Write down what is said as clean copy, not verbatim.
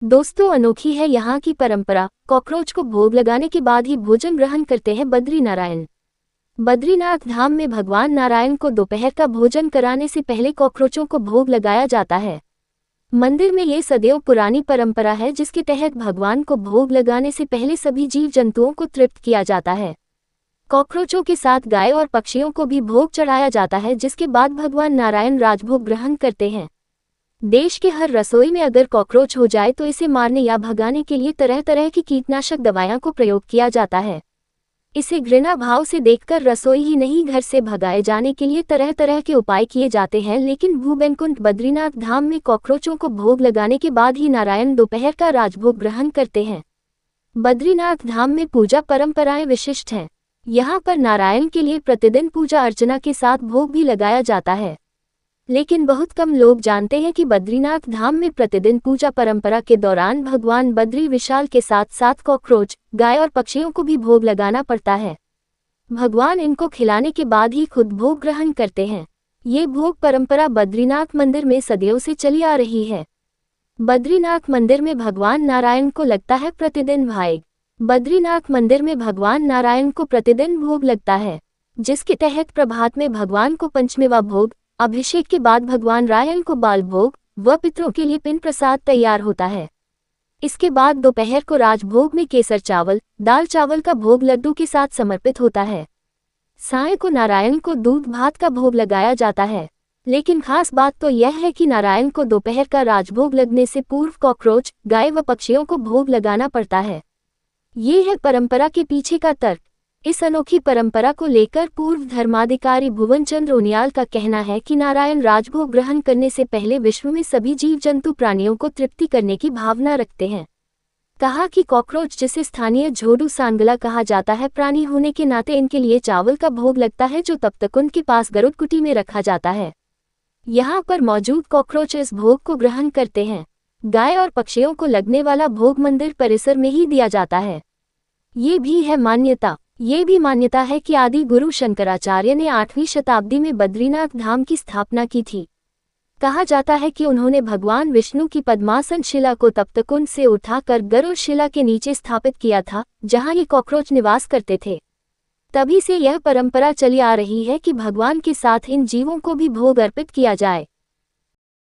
दोस्तों, अनोखी है यहाँ की परंपरा। कॉकरोच को भोग लगाने के बाद ही भोजन ग्रहण करते हैं बद्री नारायण। बद्रीनाथ धाम में भगवान नारायण को दोपहर का भोजन कराने से पहले कॉकरोचों को भोग लगाया जाता है। मंदिर में ये सदैव पुरानी परंपरा है जिसके तहत भगवान को भोग लगाने से पहले सभी जीव जंतुओं को तृप्त किया जाता है। कॉकरोचों के साथ गाय और पक्षियों को भी भोग चढ़ाया जाता है, जिसके बाद भगवान नारायण राजभोग ग्रहण करते हैं। देश के हर रसोई में अगर कॉकरोच हो जाए तो इसे मारने या भगाने के लिए तरह तरह की कीटनाशक दवाओं को प्रयोग किया जाता है। इसे घृणा भाव से देखकर रसोई ही नहीं, घर से भगाए जाने के लिए तरह तरह के उपाय किए जाते हैं। लेकिन भूबैकुंठ बद्रीनाथ धाम में कॉकरोचों को भोग लगाने के बाद ही नारायण दोपहर का राजभोग ग्रहण करते हैं। बद्रीनाथ धाम में पूजा परंपराएं विशिष्ट हैं। यहाँ पर नारायण के लिए प्रतिदिन पूजा अर्चना के साथ भोग भी लगाया जाता है। लेकिन बहुत कम लोग जानते हैं कि बद्रीनाथ धाम में प्रतिदिन पूजा परंपरा के दौरान भगवान बद्री विशाल के साथ साथ कॉकरोच, गाय और पक्षियों को भी भोग लगाना पड़ता है। भगवान इनको खिलाने के बाद ही खुद भोग ग्रहण करते हैं। ये भोग परंपरा बद्रीनाथ मंदिर में सदियों से चली आ रही है। बद्रीनाथ मंदिर में भगवान नारायण को लगता है प्रतिदिन भाग। बद्रीनाथ मंदिर में भगवान नारायण को प्रतिदिन भोग लगता है, जिसके तहत प्रभात में भगवान को पंचमेवा भोग, अभिषेक के बाद भगवान नारायण को बाल भोग व पितरों के लिए पिंड प्रसाद तैयार होता है। इसके बाद दोपहर को राजभोग में केसर चावल, दाल चावल का भोग लड्डू के साथ समर्पित होता है। साय को नारायण को दूध भात का भोग लगाया जाता है। लेकिन खास बात तो यह है कि नारायण को दोपहर का राजभोग लगने से पूर्व कॉकरोच, गाय व पक्षियों को भोग लगाना पड़ता है। ये है परंपरा के पीछे का तर्क। इस अनोखी परंपरा को लेकर पूर्व धर्माधिकारी भुवनचंद्र उनियाल का कहना है कि नारायण राजभोग ग्रहण करने से पहले विश्व में सभी जीव जंतु प्राणियों को तृप्ति करने की भावना रखते हैं। कहा कि कॉकरोच, जिसे स्थानीय झोडू सांगला कहा जाता है, प्राणी होने के नाते इनके लिए चावल का भोग लगता है, जो तब तक उनके पास गरुड़ कुटी में रखा जाता है। यहाँ पर मौजूद कॉकरोच इस भोग को ग्रहण करते हैं। गाय और पक्षियों को लगने वाला भोग मंदिर परिसर में ही दिया जाता है। ये भी मान्यता है कि आदि गुरु शंकराचार्य ने 8वीं शताब्दी में बद्रीनाथ धाम की स्थापना की थी। कहा जाता है कि उन्होंने भगवान विष्णु की पद्मासन शिला को तप्तकुंड से उठाकर गरुड़ शिला के नीचे स्थापित किया था, जहां ये कॉकरोच निवास करते थे। तभी से यह परंपरा चली आ रही है कि भगवान के साथ इन जीवों को भी भोग अर्पित किया जाए।